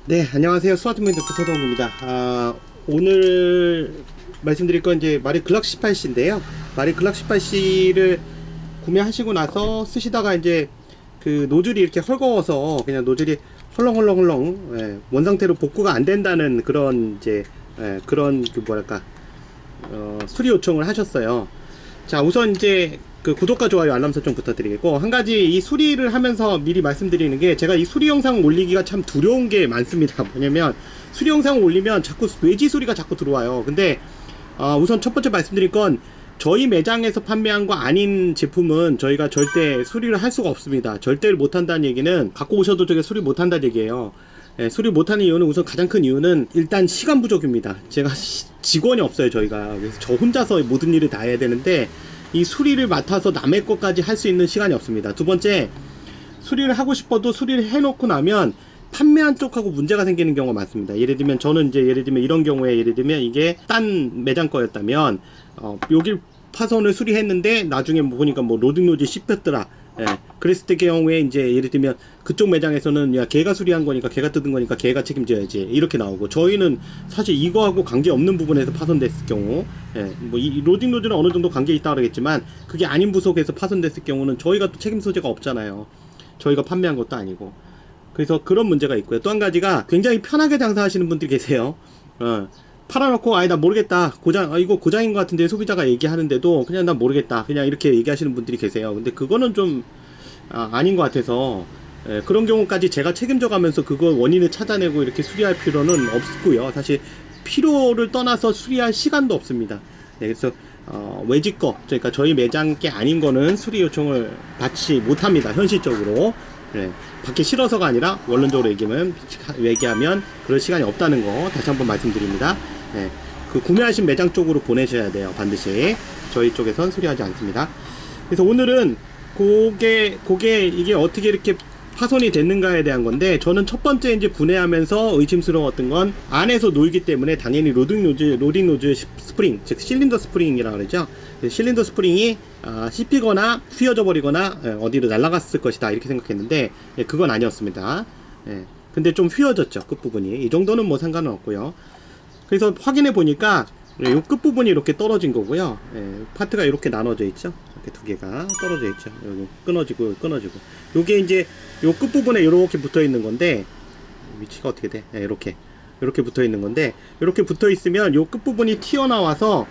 네, 안녕하세요. 스마트맨 덕터 서동욱입니다. 오늘 말씀드릴 건 이제 마리 글락 18C인데요. 마리 글락 18C를 구매하시고 나서 쓰시다가 이제 그 노즐이 이렇게 헐거워서 그냥 노즐이 헐렁헐렁헐렁 원 상태로 복구가 안 된다는 그런 이제 그런 그 뭐랄까 수리 요청을 하셨어요. 자, 우선 이제 그 구독과 좋아요 알람 설정 부탁드리겠고, 한 가지 이 수리를 하면서 미리 말씀드리는 게, 제가 이 수리 영상 올리기가 참 두려운 게 많습니다. 뭐냐면 수리 영상을 올리면 자꾸 외지 소리가 자꾸 들어와요. 근데 우선 첫 번째 말씀드릴 건, 저희 매장에서 판매한 거 아닌 제품은 저희가 절대 수리를 할 수가 없습니다. 절대를 못한다는 얘기는 갖고 오셔도 저게 수리 못한다는 얘기예요. 수리 못하는 이유는, 우선 가장 큰 이유는 일단 시간 부족입니다. 제가 직원이 없어요, 저희가. 그래서 저 혼자서 모든 일을 다 해야 되는데, 이 수리를 맡아서 남의 것까지 할 수 있는 시간이 없습니다. 두 번째, 수리를 하고 싶어도 수리를 해놓고 나면 판매한 쪽하고 문제가 생기는 경우가 많습니다. 예를 들면 저는 이제 이런 경우에, 예를 들면 이게 딴 매장 거였다면 여기 파손을 수리했는데 나중에 보니까 로딩 노즐이 씹혔더라. 그랬을 때 경우에 이제 예를 들면 그쪽 매장에서는, 야, 걔가 수리한 거니까, 걔가 뜯은 거니까 걔가 책임져야지, 이렇게 나오고, 저희는 사실 이거하고 관계없는 부분에서 파손됐을 경우, 이 로딩 노즐은 어느 정도 관계 있다 그러겠지만, 그게 아닌 부속에서 파손됐을 경우는 저희가 또 책임 소재가 없잖아요. 저희가 판매한 것도 아니고. 그래서 그런 문제가 있고요. 또 한 가지가, 굉장히 편하게 장사하시는 분들이 계세요. 팔아놓고, 아니 나 모르겠다, 고장, 이거 고장인 것 같은데 소비자가 얘기하는데도 그냥 나 모르겠다, 그냥 이렇게 얘기하시는 분들이 계세요. 근데 그거는 좀 아닌 것 같아서, 그런 경우까지 제가 책임져 가면서 그거 원인을 찾아내고 이렇게 수리할 필요는 없고요. 사실 필요를 떠나서 수리할 시간도 없습니다. 그래서 외지 거, 그러니까 저희 매장 게 아닌 거는 수리 요청을 받지 못합니다, 현실적으로. 받기 싫어서가 아니라 원론적으로 얘기하면 그럴 시간이 없다는 거 다시 한번 말씀드립니다. 그 구매하신 매장 쪽으로 보내셔야 돼요, 반드시. 저희 쪽에선 수리하지 않습니다. 그래서 오늘은 그게 이게 어떻게 이렇게 파손이 됐는가에 대한 건데, 저는 첫 번째 이제 분해하면서 의심스러웠던 건, 안에서 놀기 때문에 당연히 로딩 노즐 스프링, 즉 실린더 스프링이라 그러죠. 실린더 스프링이 씹히거나 휘어져 버리거나 어디로 날아갔을 것이다, 이렇게 생각했는데 그건 아니었습니다. 근데 좀 휘어졌죠, 끝부분이. 이 정도는 뭐 상관은 없고요. 그래서 확인해 보니까 이 끝부분이 이렇게 떨어진 거고요. 파트가 이렇게 나눠져 있죠. 이렇게 두 개가 떨어져 있죠. 여기 끊어지고. 요게 이제 요 끝부분에 이렇게 붙어 있는 건데, 위치가 어떻게 돼? 이렇게 붙어 있는 건데, 이렇게 붙어 있으면 요 끝부분이 튀어나와서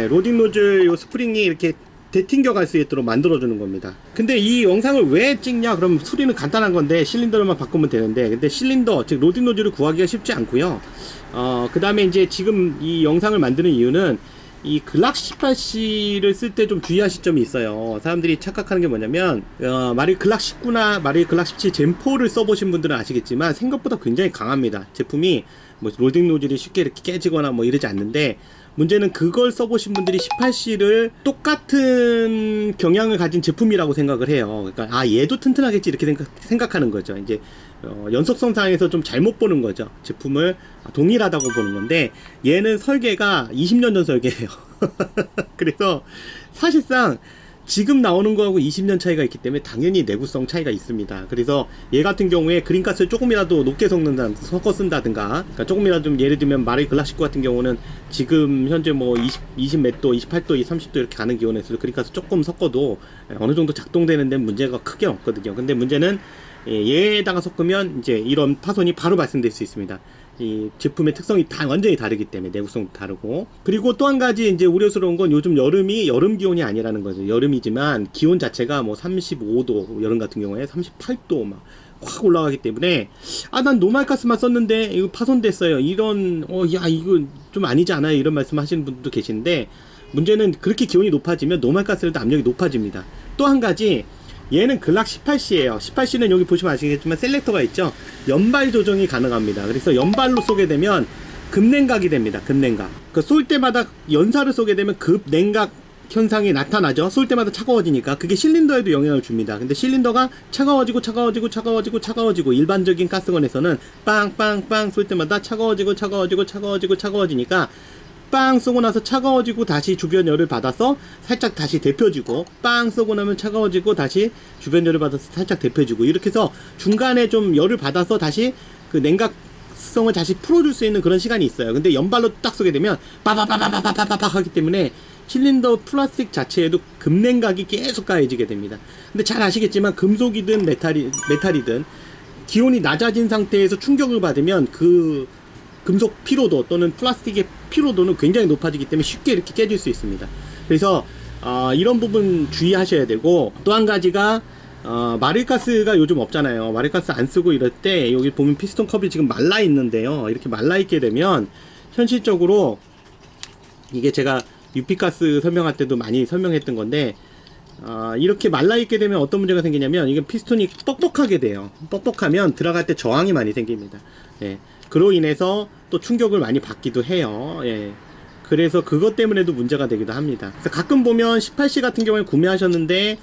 로딩 노즐 요 스프링이 이렇게 되튕겨 갈 수 있도록 만들어주는 겁니다. 근데 이 영상을 왜 찍냐? 그럼 수리는 간단한 건데, 실린더만 바꾸면 되는데, 근데 실린더, 즉 로딩 노즐을 구하기가 쉽지 않고요. 그 다음에 이제 지금 이 영상을 만드는 이유는, 이 글락 18C를 쓸 때 좀 주의하실 점이 있어요. 사람들이 착각하는 게 뭐냐면, 마리 글락 19나 마리 글락 17 젠4를 써보신 분들은 아시겠지만 생각보다 굉장히 강합니다. 제품이 뭐 로딩 노즐이 쉽게 이렇게 깨지거나 뭐 이러지 않는데, 문제는 그걸 써보신 분들이 18C를 똑같은 경향을 가진 제품이라고 생각을 해요. 그러니까 얘도 튼튼하겠지, 이렇게 생각하는 거죠. 이제 연속성상에서 좀 잘못 보는 거죠. 제품을 동일하다고 보는 건데, 얘는 설계가 20년 전 설계예요. 그래서 사실상 지금 나오는 거하고 20년 차이가 있기 때문에 당연히 내구성 차이가 있습니다. 그래서 얘 같은 경우에 그린가스를 조금이라도 높게 섞어 쓴다든가, 그러니까 조금이라도 좀, 예를 들면 마리 글락 19 같은 경우는 지금 현재 뭐 20 몇 도, 28도, 30도 이렇게 가는 기온에서 그린가스 조금 섞어도 어느 정도 작동되는 데는 문제가 크게 없거든요. 근데 문제는 얘에다가 섞으면 이제 이런 파손이 바로 발생될 수 있습니다. 이 제품의 특성이 다 완전히 다르기 때문에, 내구성도 다르고. 그리고 또 한 가지 이제 우려스러운 건, 요즘 여름이 여름 기온이 아니라는 거죠. 여름이지만 기온 자체가 뭐 35도, 여름 같은 경우에 38도 막 확 올라가기 때문에, 난 노말가스만 썼는데 이거 파손됐어요, 이런 야 이거 좀 아니지 않아요, 이런 말씀 하시는 분들도 계시는데, 문제는 그렇게 기온이 높아지면 노말가스에도 압력이 높아집니다. 또 한 가지, 얘는 글락 18C예요. 18C는 여기 보시면 아시겠지만 셀렉터가 있죠. 연발 조정이 가능합니다. 그래서 연발로 쏘게 되면 급냉각이 됩니다. 급냉각. 쏠 때마다 연사를 쏘게 되면 급냉각 현상이 나타나죠. 쏠 때마다 차가워지니까. 그게 실린더에도 영향을 줍니다. 근데 실린더가 차가워지고 일반적인 가스건에서는 빵빵빵 쏠 때마다 차가워지니까, 빵 쏘고 나서 차가워지고 다시 주변 열을 받아서 살짝 다시 데펴지고, 빵 쏘고 나면 차가워지고 다시 주변 열을 받아서 살짝 데펴지고, 이렇게 해서 중간에 좀 열을 받아서 다시 그 냉각 성을 다시 풀어줄 수 있는 그런 시간이 있어요. 근데 연발로 딱 쏘게 되면 빠바바바바바바박 하기 때문에 실린더 플라스틱 자체에도 금냉각이 계속 가해지게 됩니다. 근데 잘 아시겠지만 금속이든 메탈이든 기온이 낮아진 상태에서 충격을 받으면 그 금속 피로도 또는 플라스틱의 피로도는 굉장히 높아지기 때문에 쉽게 이렇게 깨질 수 있습니다. 그래서 이런 부분 주의하셔야 되고, 또 한 가지가 마릴가스가 요즘 없잖아요. 마릴가스 안 쓰고 이럴 때 여기 보면 피스톤 컵이 지금 말라 있는데요. 이렇게 말라 있게 되면 현실적으로 이게 제가 UP가스 설명할 때도 많이 설명했던 건데, 이렇게 말라 있게 되면 어떤 문제가 생기냐면 이게 피스톤이 뻑뻑하게 돼요. 뻑뻑하면 들어갈 때 저항이 많이 생깁니다. 예. 그로 인해서 또 충격을 많이 받기도 해요. 예. 그래서 그것 때문에도 문제가 되기도 합니다. 그래서 가끔 보면 18C 같은 경우에 구매하셨는데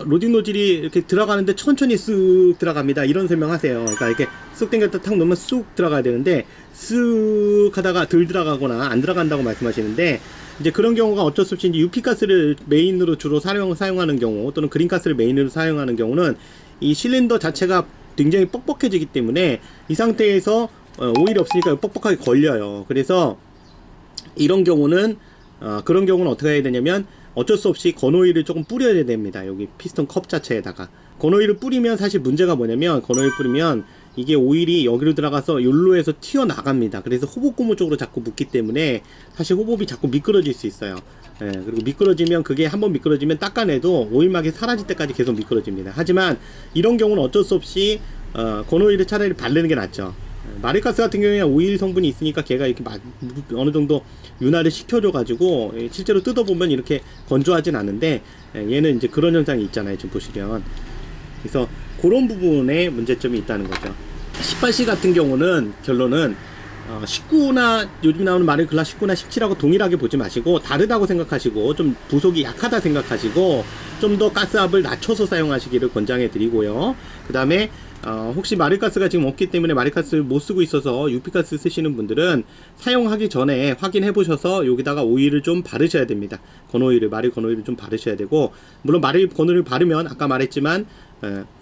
로딩 노즐이 이렇게 들어가는데 천천히 쓱 들어갑니다, 이런 설명하세요. 그러니까 이렇게 쑥 당겼다 탁 놓으면 쑥 들어가야 되는데 쓱 하다가 덜 들어가거나 안 들어간다고 말씀하시는데, 이제 그런 경우가 어쩔 수 없이 이제 UP가스를 메인으로 주로 사용하는 경우, 또는 그린가스를 메인으로 사용하는 경우는 이 실린더 자체가 굉장히 뻑뻑해지기 때문에 이 상태에서 오일이 없으니까 뻑뻑하게 걸려요. 그래서 이런 경우는 그런 경우는 어떻게 해야 되냐면 어쩔 수 없이 건오일을 조금 뿌려야 됩니다. 여기 피스톤 컵 자체에다가 건오일을 뿌리면, 사실 문제가 뭐냐면 건오일 뿌리면 이게 오일이 여기로 들어가서 욜로에서 튀어나갑니다. 그래서 호복 고무 쪽으로 자꾸 묻기 때문에 사실 호복이 자꾸 미끄러질 수 있어요. 예, 그리고 미끄러지면, 그게 한번 미끄러지면 닦아내도 오일막이 사라질 때까지 계속 미끄러집니다. 하지만 이런 경우는 어쩔 수 없이 건오일을 차라리 바르는 게 낫죠. 마릴가스 같은 경우에 오일 성분이 있으니까 걔가 이렇게 어느 정도 윤활을 시켜줘 가지고 실제로 뜯어보면 이렇게 건조하진 않은데, 얘는 이제 그런 현상이 있잖아요, 지금 보시면. 그래서 그런 부분에 문제점이 있다는 거죠. 18C 같은 경우는 결론은 19나 요즘 나오는 마릴글라스 19나 17하고 동일하게 보지 마시고 다르다고 생각하시고 좀 부속이 약하다 생각하시고 좀 더 가스압을 낮춰서 사용하시기를 권장해 드리고요. 그 다음에 혹시 마릴가스가 지금 없기 때문에 마릴가스를 못 쓰고 있어서 UP가스 쓰시는 분들은 사용하기 전에 확인해 보셔서 여기다가 오일을 좀 바르셔야 됩니다. 마릴 건오일을 좀 바르셔야 되고, 물론 마릴 건오일을 바르면 아까 말했지만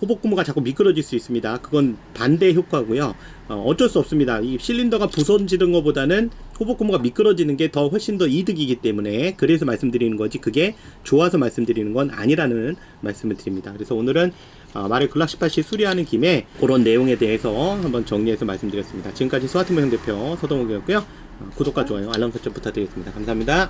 호복 고무가 자꾸 미끄러질 수 있습니다. 그건 반대 효과고요. 어쩔 수 없습니다. 이 실린더가 부서지는 것보다는 호복 고무가 미끄러지는 게 더 훨씬 더 이득이기 때문에, 그래서 말씀드리는 거지 그게 좋아서 말씀드리는 건 아니라는 말씀을 드립니다. 그래서 오늘은 마릴글라스 18C 수리하는 김에 그런 내용에 대해서 한번 정리해서 말씀드렸습니다. 지금까지 스와트모 형 대표 서동욱이었고요. 구독과 좋아요, 알람 설정 부탁드리겠습니다. 감사합니다.